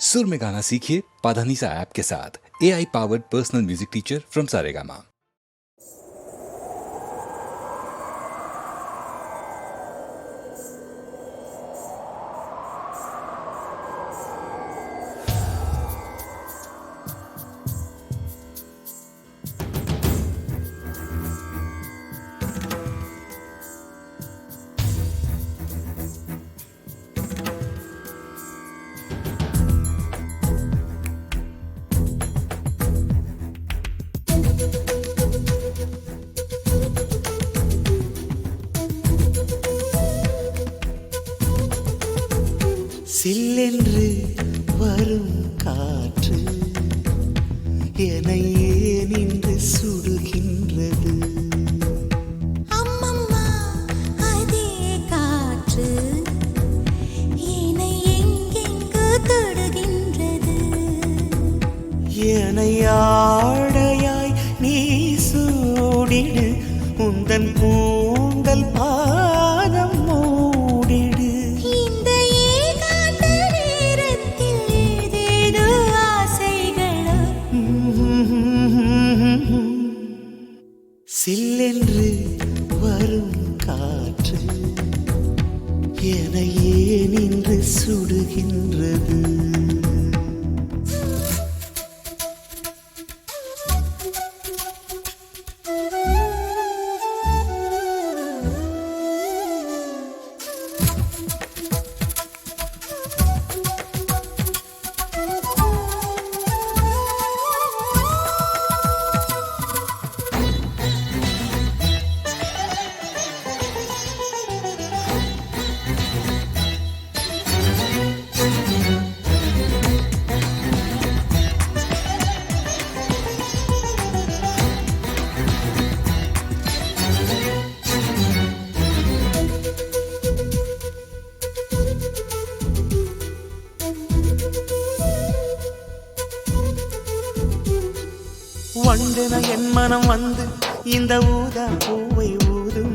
सुर में गाना सीखिए पाधानीसा ऐप के साथ। AI powered personal music teacher from Saregama. சில்லென்று வரும் காற்று என்னை ஏனின்று சுடுகின்றது. அம்மம்மா அதே காற்று என்னை எங்கெங்கு தொடுகின்றது. என்னை ஆடையாய் நீ சூடிடு, உந்தன் கூந்தல் பாதம் மூடிடு. இந்த ஏகாந்த நேரத்தில் ஏதேதோ ஆசைகளோ. சில்லென்று வரும் காற்று என்னை ஏனின்று சுடுகின்றது. வண்டென என் மனம் வந்து இந்த ஊதா பூவை ஊதும்,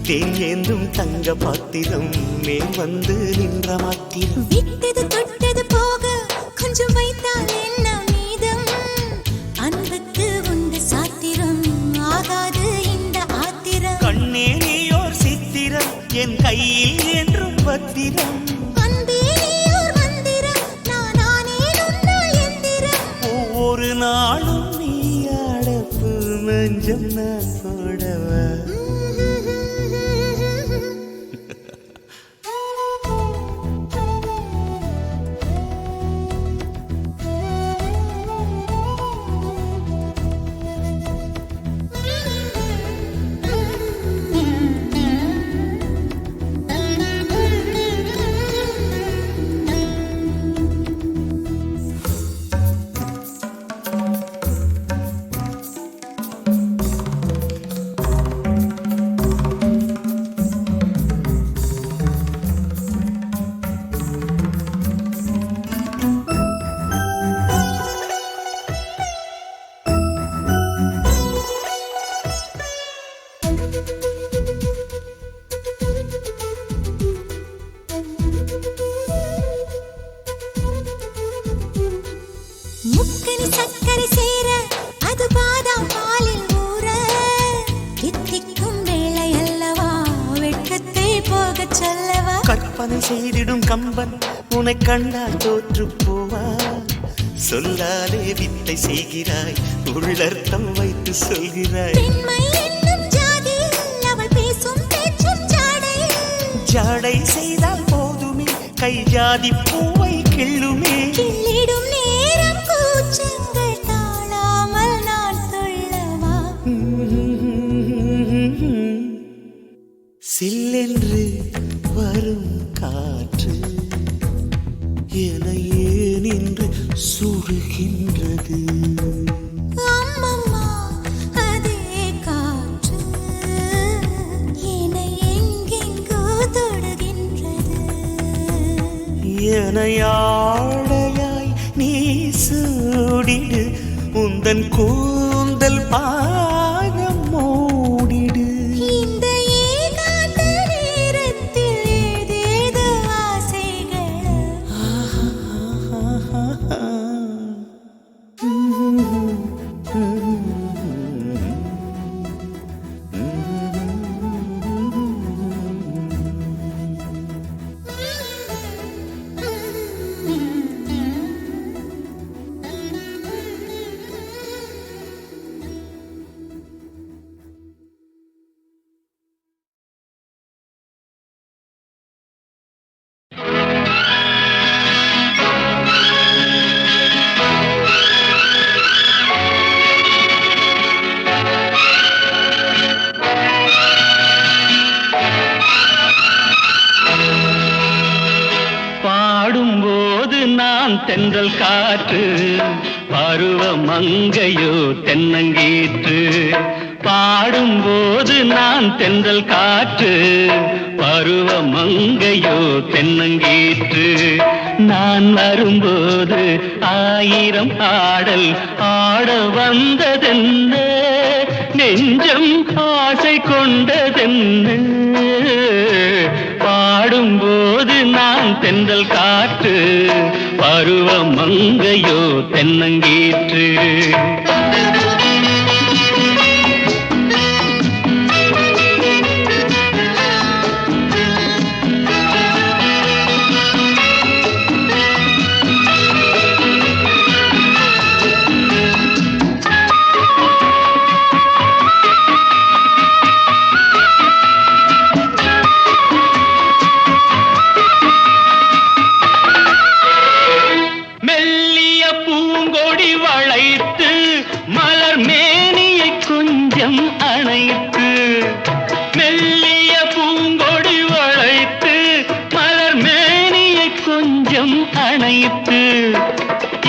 தேன் ஏந்தும் தங்க பாத்திரம் மேல் வந்து நின்ற மாத்திரம். விட்டது தொட்டது போக கொஞ்சம் வைத்தால் என்ன மீதம்? அன்புக்கு உண்டு சாத்திரம், ஆகாது இந்த ஆத்திரம். கண்ணே நீயோர் சித்திரம், என் கையில் என்றும் பத்திரம். அன்பே நீயோர் மந்திரம், நானே உன்னால் எந்திரம். ஒவ்வொரு நாளும் நீ அடப்பு மஞ்சம் நான் போடவா. முக்கனி சக்கரை சேர அது பாதாம் பாலில் ஊற, தித்திக்கும் வேளை அல்லவா வெட்கத்தை போகச் சொல்லவா. கற்பனை செய்திடும் கம்பன் உன்னை கண்டால் தோற்று போவா. சொல்லாலே வித்தை செய்கிறாய், உள்ளர்த்தம் வைத்து சொல்கிறாய். பெண்மை என்னும் ஜாதியில் அவள் பேசும் பேச்சும் ஜாடையில். ஜாடை செய்தால் போதுமே, கை ஜாதி பூவை கிள்ளுமே. கிள்ளிடும் நேரம் கூச்சங்கள் தாழாமல் நான் சொல்லவா. சில்லென்று வரும் காற்று என்னை ஏனின்று சுடுகின்றது. அம்மம்மா அதே காற்று என்னை எங்கெங்கோ தொடுகின்றது. என்னை ஆடையாய் நீ சூடிடு, உந்தன் கூந்தல் பாகம் மூடிடு. இந்த ஏகாந்த நேரத்தில் ஏதேதோ ஆசைகள். ஆஹா நான் தென்றல் காற்று பருவ மங்கையோ தென்னங்கீற்று பாடும்போது நான் தென்றல் காற்று பருவ மங்கையோ தென்னங்கீற்று நான் வரும்போது ஆயிரம் ஆடல் ஆட வந்ததென்ன நெஞ்சம் ஆசை கொண்டதென்ன பாடும்போது நான் தென்றல் காற்று பருவ மங்கையோ தென்னங்கீற்று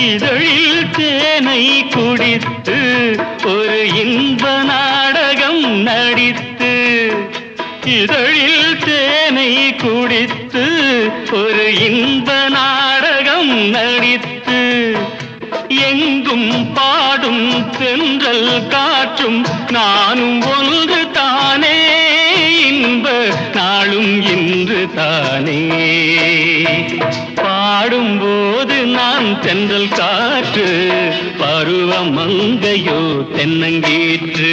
இதழில் தேனை குடித்து ஒரு இன்ப நாடகம் நடித்து இதழில் தேனை குடித்து ஒரு இன்ப நாடகம் நடித்து எங்கும் பாடும் தென்றல் காற்றும் நானும் ஒன்று தானே இன்ப நாளும் இன்று தானே பாடும்போது நான் தென்றல் காற்று பருவ மங்கையோ தென்னங்கீற்று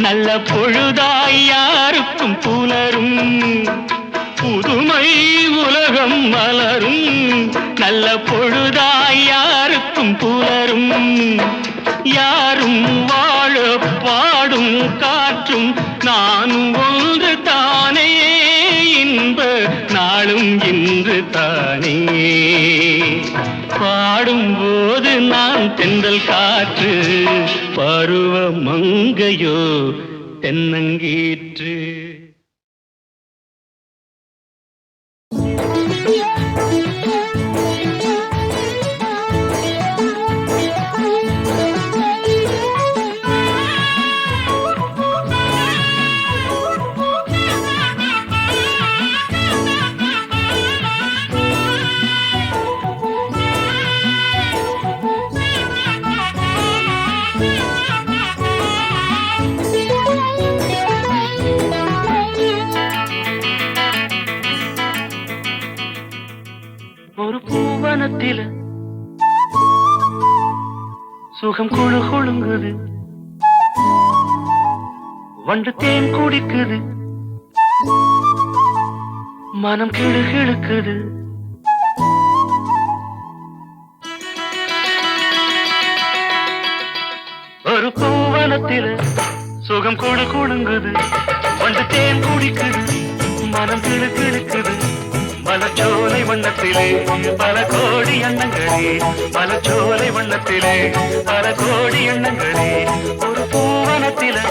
நல்ல பொழுதாய் யாருக்கும் புலரும் புதுமை உலகம் மலரும் நல்ல பொழுதாய் யாருக்கும் புலரும் யாரும் வாழ பாடும் காற்றும் நானும் ஒன்று தானே இன்ப நாளும் இன்று தானே பாடும்போது நான் தென்றல் காற்று பருவ மங்கையோ தென்னங்கீற்று ஒரு பூவனத்தில சுகம் குழு கொழுங்குது வண்டு தேன் குடிக்குது மனம் கிழு கிழுக்குது ஒரு பூவனத்தில சுகம் குழு கொழுங்குது வண்டு தேன் குடிக்குது மனம் கிழு கிழுக்குது மலச்சோலை வண்ணத்திலே பல கோடி எண்ணங்களே மலச்சோலை வண்ணத்திலே பல கோடி எண்ணங்களே ஒரு பூவனத்திலே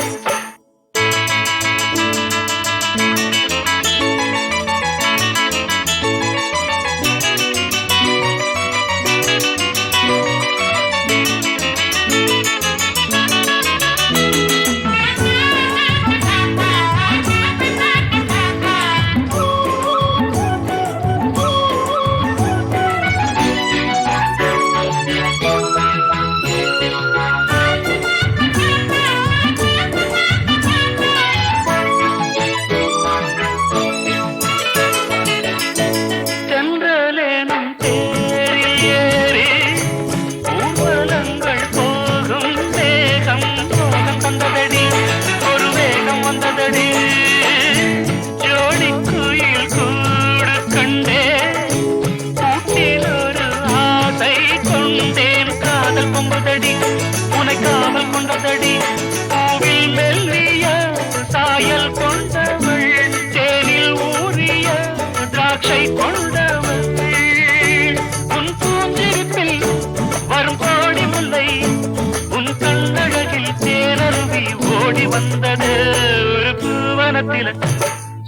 பூவனத்தில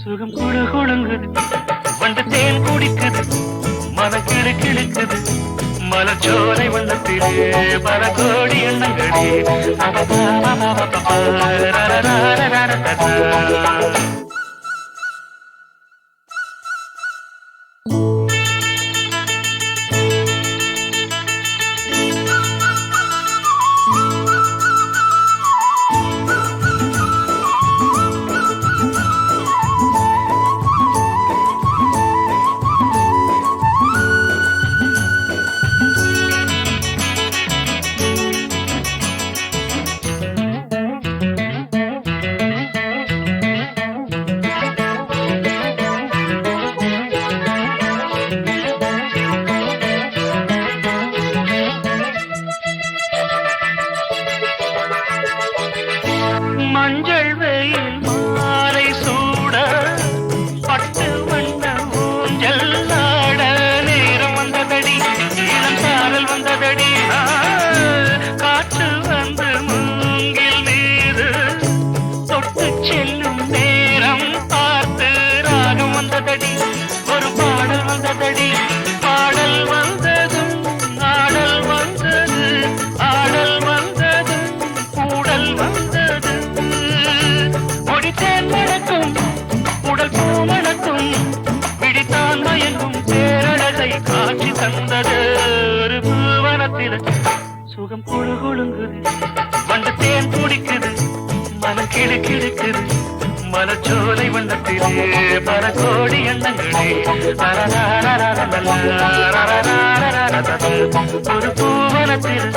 சுகம் குழு குழுங்குது வண்டு தேன் குடிக்குது மனம் கிளு கிழுக்குது மலச்சோலை வண்ணத்திலே பல கோடி எண்ணங்களே மஞ்சள் வெயில் மாலை சூட பட்டு வண்ண ஊஞ்சல் ஆட நேரம் வந்ததடி இளம் சாரல் வந்ததடி காற்று வந்து மூங்கில் மீது தொட்டு செல்லும் நேரம் பார்த்து ராகம் வந்ததடி ஒரு பாடல் வந்ததடி பாடல் வந்ததும் ஆடல் வந்தது ஆடல் வந்ததும் கூடல் வந்தது முடித்தேன் மணக்கும் உடல் பூ மணக்கும் பிடித்தான் மயங்கும் பேரழகை காட்சி தந்தது ஒரு பூவனத்தில் சுகம் குழு குழுங்குது வண்டு தேன் குடிக்குது மனம் கிளு கிழுக்குது மலச்சோலை வண்ணத்திலே பல கோடி எண்ணங்களே ஒரு பூவனத்தில்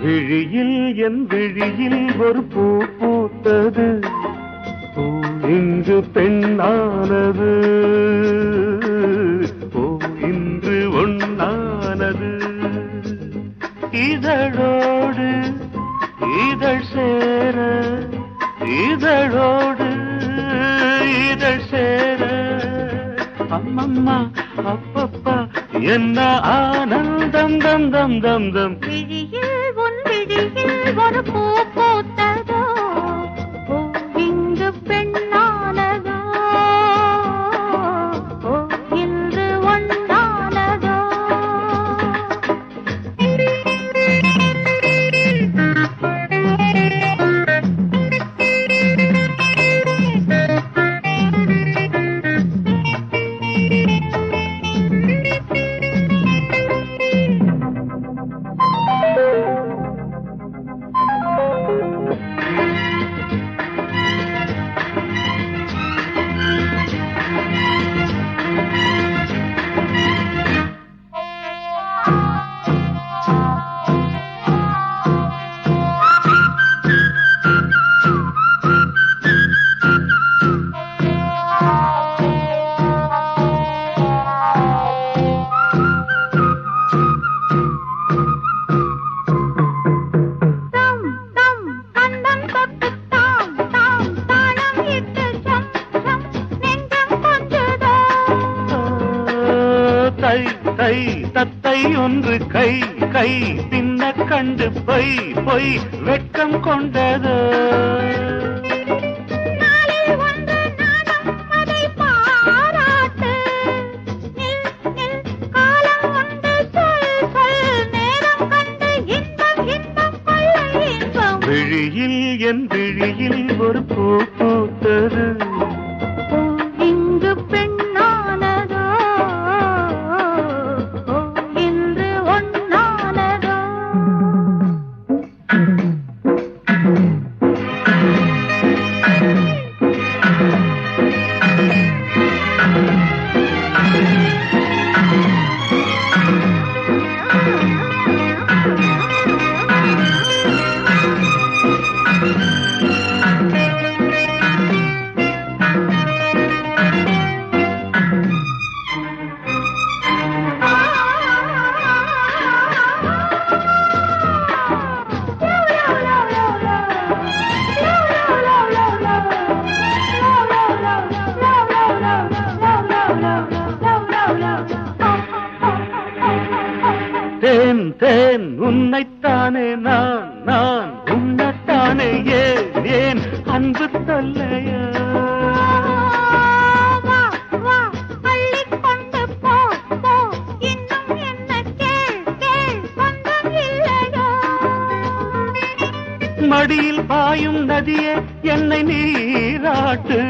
விழியில் என் விழியில் ஒரு பூ பூத்தது, பூ இன்று பெண்ணானது, பூ இன்று ஒண்ணானது. இதழோடு இதழ் சேர, இதழோடு இதழ் சேர, அம்மம்மா அப்பப்பா என்ன ஆனந்தம் தம் தம் தம் தம். விழியில் உன் விழியில் ஒரு பூ பூத்ததோ, பூ இங்கு பெண்ணானதோ, பூ இன்று ஒன்றானதோ. தத்தை ஒன்று கை கை தின்ன கண்டு பொய் பொய் வெட்கம் கொண்டது. விழியில் என் விழியில் ஒரு பூ பூத்தது, இங்கு பெண்ணானதோ, இன்று ஒன்னானதோ. தேன் தேன் உன்னைத்தானே நான் நான் உன்னைத்தானே ஏன் ஏன் அன்பு தொல்லையா. வா வா அள்ளிக்கொண்டு போ போ, இன்னும் என்ன கேள் கேள், சொந்தம் இல்லையோ. மடியில் பாயும் நதியே என்னை நீராட்டு,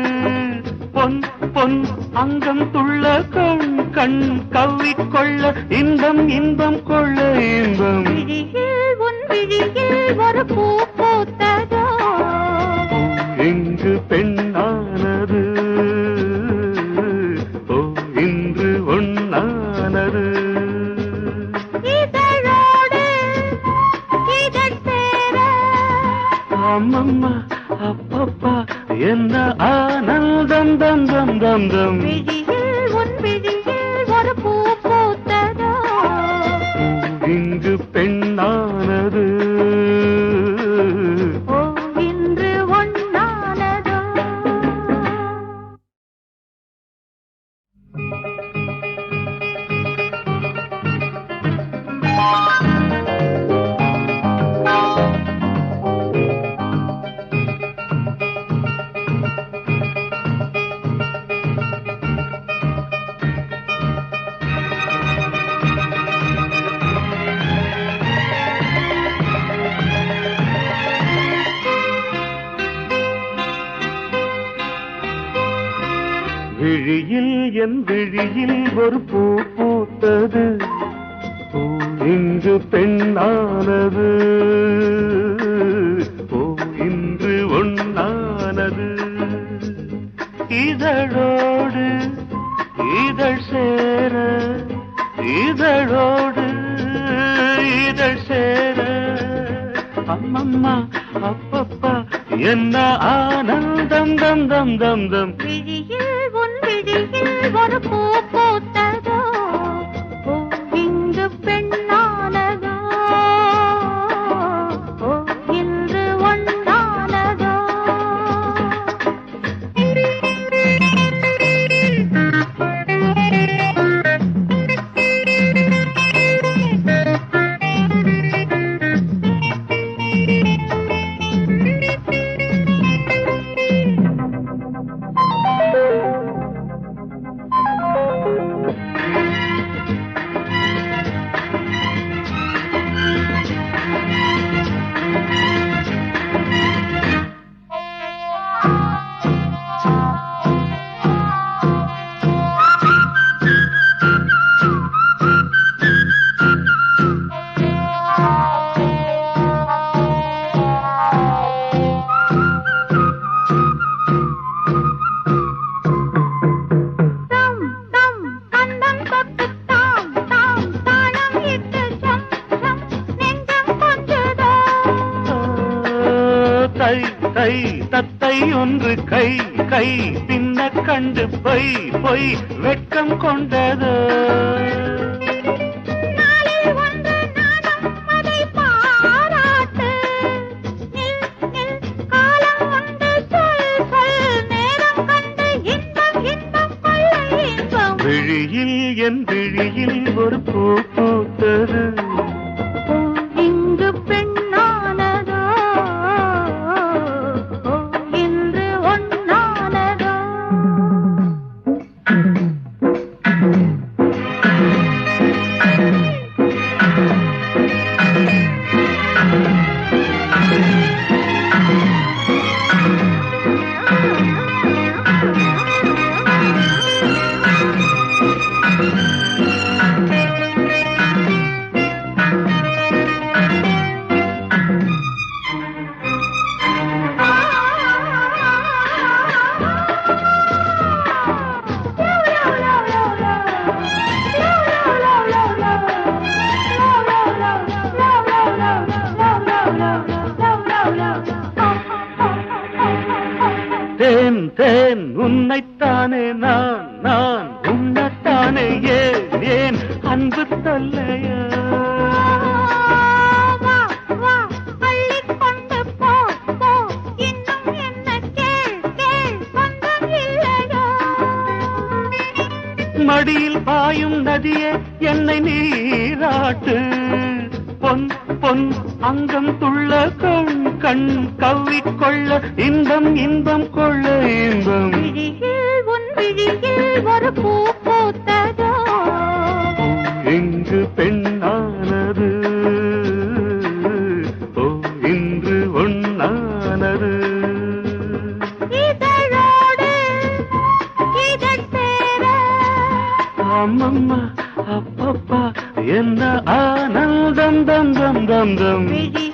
பொன் பொன் அங்கம் துள்ள கண் கண் கவ்விக்கொள்ள இன்பம் இன்பம் கொள்ள இன்பம். விழியில் உன் விழியில் ஒரு பூ பூத்ததோ, இங்கு பெண்ணானது, ஓ இன்று ஒண்ணானது. இதழோடு இதழ் சேர, அம்மம்மா அப்பப்பா என்ன ஆனந்தம் தம் தம் தம் தம். விழியில் உன் விழியில் ஒரு பூ பூத்ததோ, இங்கு பெண்ணானது, ஓ இன்று ஒன்னானதோ. விழியில் என் விழியில் ஒரு பூ பூத்தது, பூ இங்கு பெண்ணானது, பூ இன்று ஒண்ணானது. இதழோடு இதழ் சேர, இதழோடு இதழ் சேர, அம்மம்மா அப்பப்பா என்ன ஆனந்தம் தம் தம் தம் தம். விழியில் உன் விழியில் ஒரு பூ பூத்ததோ, பூ இங்கு பெண்ணானதோ, பூ இன்று ஒண்ணானதோ. தை தை தத்தை ஒன்று கை கை பின்ன கண்டு பொய் பொய் வெட்கம் கொண்டது. விழியில் என் விழியில் ஒரு பூ பூத்தது, இங்கு பெண்ணானதோ, இன்று ஒண்ணானதோ. தேன் தேன் உன்னைத்தானே நான் நான் உன்னைத்தானே ஏன் ஏன் அன்பு தொல்லையா. மடியில் பாயும் நதியே என்னை நீராட்டு, பொன் பொன் அங்கம் துள்ள கண் கண் கவ்விக்கொள்ள இன்பம் இன்பம் கொள்ள இன்பம். விழியில் உன் விழியில் ஒரு பூ பூத்ததோ, இங்கு பெண்ணானது, ஓ இன்று ஒண்ணானது. இதழோடு இதழ் சேர, அம்மம்மா அப்பப்பா என்ன ஆனந்தம் தம் தம் தம் தம். விழி